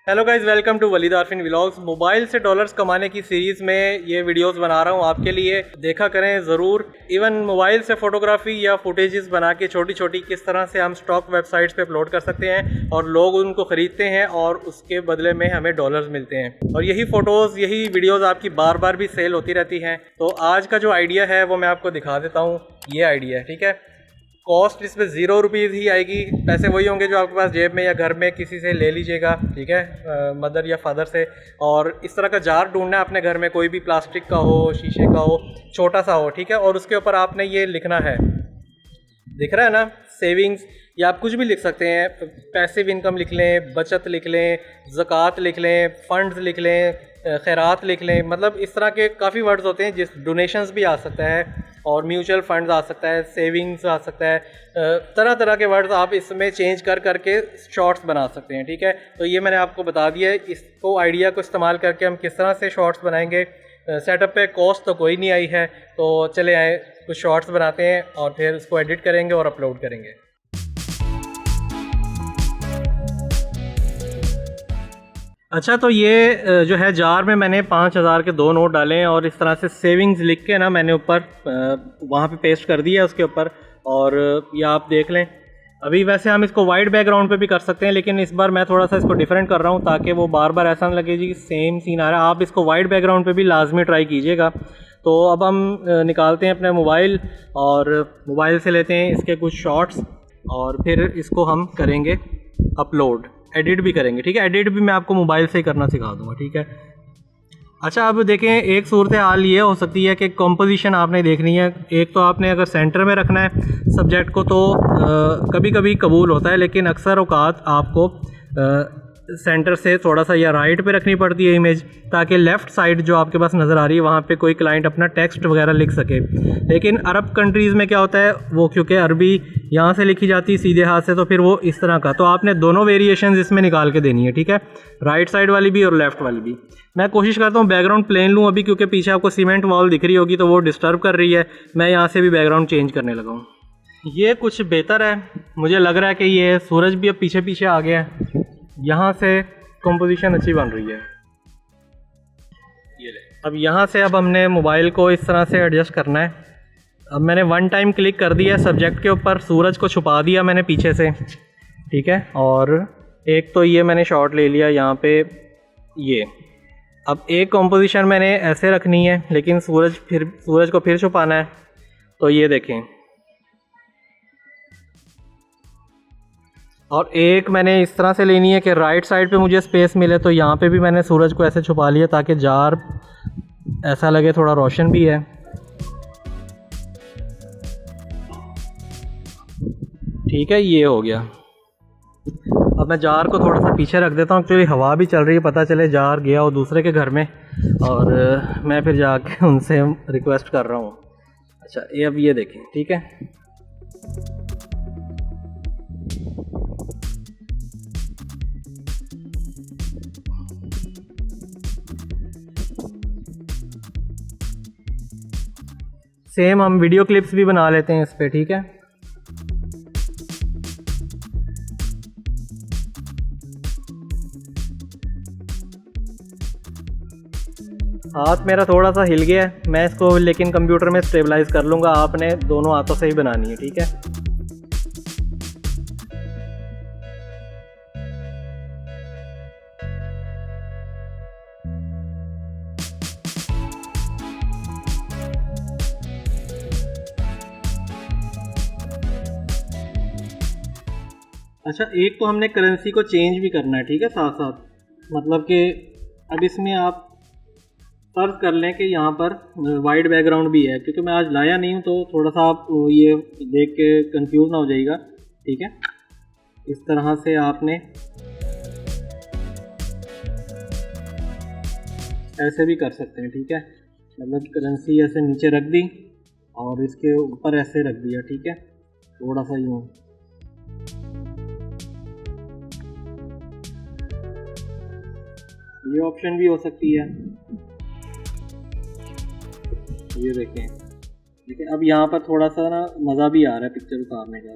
Hello guys, welcome to Waleed Arfin vlogs. Mobile से dollars कमाने की सीरीज़ में ये वीडियोस बना रहा हूँ आपके लिए, देखा करें ज़रूर। इवन मोबाइल से फ़ोटोग्राफी या फुटेजेस बना के छोटी छोटी किस तरह से हम स्टॉक वेबसाइट्स पे अपलोड कर सकते हैं और लोग उनको ख़रीदते हैं और उसके बदले में हमें डॉलर्स मिलते हैं। और यही फ़ोटोज़, यही वीडियोज़ आपकी बार बार भी सेल होती रहती हैं। तो आज का जो आइडिया है वो मैं आपको दिखा देता हूँ। ये आइडिया है, ठीक है। कॉस्ट इस पर 0 रुपीज़ ही आएगी। पैसे वही होंगे जो आपके पास जेब में या घर में किसी से ले लीजिएगा, ठीक है, मदर या फादर से। और इस तरह का जार ढूंढना है अपने घर में, कोई भी प्लास्टिक का हो, शीशे का हो, छोटा सा हो, ठीक है। और उसके ऊपर आपने ये लिखना है, दिख रहा है ना, सेविंग्स, या आप कुछ भी लिख सकते हैं। पैसिव इनकम लिख लें, बचत लिख लें, ज़कात लिख लें, फ़ंड्स लिख लें, खैरात लिख लें। मतलब इस तरह के काफ़ी वर्ड्स होते हैं, जिस डोनेशंस भी आ सकता है और म्यूचुअल फंड्स आ सकता है, सेविंग्स आ सकता है। तरह तरह के वर्ड्स आप इसमें चेंज कर करके शॉर्ट्स बना सकते हैं, ठीक है। तो ये मैंने आपको बता दिया है। इसको आइडिया को इस्तेमाल करके हम किस तरह से शॉर्ट्स बनाएंगे। सेटअप पे कॉस्ट तो कोई नहीं आई है, तो चले आए कुछ शॉर्ट्स बनाते हैं और फिर उसको एडिट करेंगे और अपलोड करेंगे। अच्छा, तो ये जो है जार में मैंने 5000 के 2 नोट डाले हैं और इस तरह से सेविंग्स लिख के ना मैंने ऊपर वहाँ पे पेस्ट कर दिया उसके ऊपर। और ये आप देख लें। अभी वैसे हम इसको वाइट बैकग्राउंड पे भी कर सकते हैं, लेकिन इस बार मैं थोड़ा सा इसको डिफरेंट कर रहा हूँ ताकि वो बार बार ऐसा ना लगे जी कि सेम सीन आ रहा है। आप इसको वाइट बैकग्राउंड पे भी लाजमी ट्राई कीजिएगा। तो अब हम निकालते हैं अपना मोबाइल और मोबाइल से लेते हैं इसके कुछ शॉट्स और फिर इसको हम करेंगे अपलोड, एडिट भी करेंगे, ठीक है। एडिट भी मैं आपको मोबाइल से ही करना सिखा दूंगा, ठीक है। अच्छा, अब देखें, एक सूरत हाल ये हो सकती है कि कंपोजिशन आपने देखनी है। एक तो आपने अगर सेंटर में रखना है सब्जेक्ट को तो कभी कभी कबूल होता है, लेकिन अक्सर औकात आपको सेंटर से थोड़ा सा या राइट पे रखनी पड़ती है इमेज, ताकि लेफ़्ट साइड जो आपके पास नज़र आ रही है वहाँ पे कोई क्लाइंट अपना टेक्स्ट वगैरह लिख सके। लेकिन अरब कंट्रीज़ में क्या होता है, वो क्योंकि अरबी यहाँ से लिखी जाती है सीधे हाथ से, तो फिर वो इस तरह का, तो आपने दोनों वेरिएशंस इसमें निकाल के देनी है, ठीक है, राइट साइड वाली भी और लेफ़्ट वाली भी। मैं कोशिश करता हूँ बैकग्राउंड प्लेन लूँ अभी, क्योंकि पीछे आपको सीमेंट वॉल दिख रही होगी तो वो डिस्टर्ब कर रही है। मैं यहाँ से भी बैकग्राउंड चेंज करने लगा हूँ। ये कुछ बेहतर है, मुझे लग रहा है कि ये सूरज भी अब पीछे पीछे आ गया है, यहाँ से कंपोजिशन अच्छी बन रही है। ये ले, अब यहाँ से अब हमने मोबाइल को इस तरह से एडजस्ट करना है। अब मैंने 1 टाइम क्लिक कर दिया सब्जेक्ट के ऊपर, सूरज को छुपा दिया मैंने पीछे से, ठीक है। और एक तो ये मैंने शॉट ले लिया यहाँ पे ये। अब एक कंपोजिशन मैंने ऐसे रखनी है, लेकिन सूरज को फिर छुपाना है। तो ये देखें, और एक मैंने इस तरह से लेनी है कि राइट साइड पे मुझे स्पेस मिले, तो यहाँ पे भी मैंने सूरज को ऐसे छुपा लिया ताकि जार ऐसा लगे थोड़ा रोशन भी है, ठीक है। ये हो गया। अब मैं जार को थोड़ा सा पीछे रख देता हूँ, एक्चुअली हवा भी चल रही है, पता चले जार गया हो दूसरे के घर में और मैं फिर जाके उनसे रिक्वेस्ट कर रहा हूँ। अच्छा, ये अब ये देखें, ठीक है। सेम हम वीडियो क्लिप्स भी बना लेते हैं इस पे, ठीक है। हाथ मेरा थोड़ा सा हिल गया है, मैं इसको लेकिन कंप्यूटर में स्टेबलाइज कर लूँगा। आपने दोनों हाथों से ही बनानी है, ठीक है। अच्छा, एक तो हमने करेंसी को चेंज भी करना है, ठीक है, साथ साथ। मतलब कि अब इसमें आप फर्ज कर लें कि यहाँ पर वाइट बैकग्राउंड भी है, क्योंकि मैं आज लाया नहीं हूँ तो थोड़ा सा आप ये देख के कंफ्यूज ना हो जाइएगा, ठीक है। इस तरह से आपने ऐसे भी कर सकते हैं, ठीक है। मतलब करेंसी ऐसे नीचे रख दी और इसके ऊपर ऐसे रख दिया, ठीक है, थोड़ा सा यूँ। ये ऑप्शन भी हो सकती है, ये देखें, ठीक है। अब यहाँ पर थोड़ा सा ना मज़ा भी आ रहा है पिक्चर उतारने का।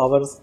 hours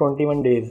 21 days.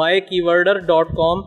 mykeywordr.com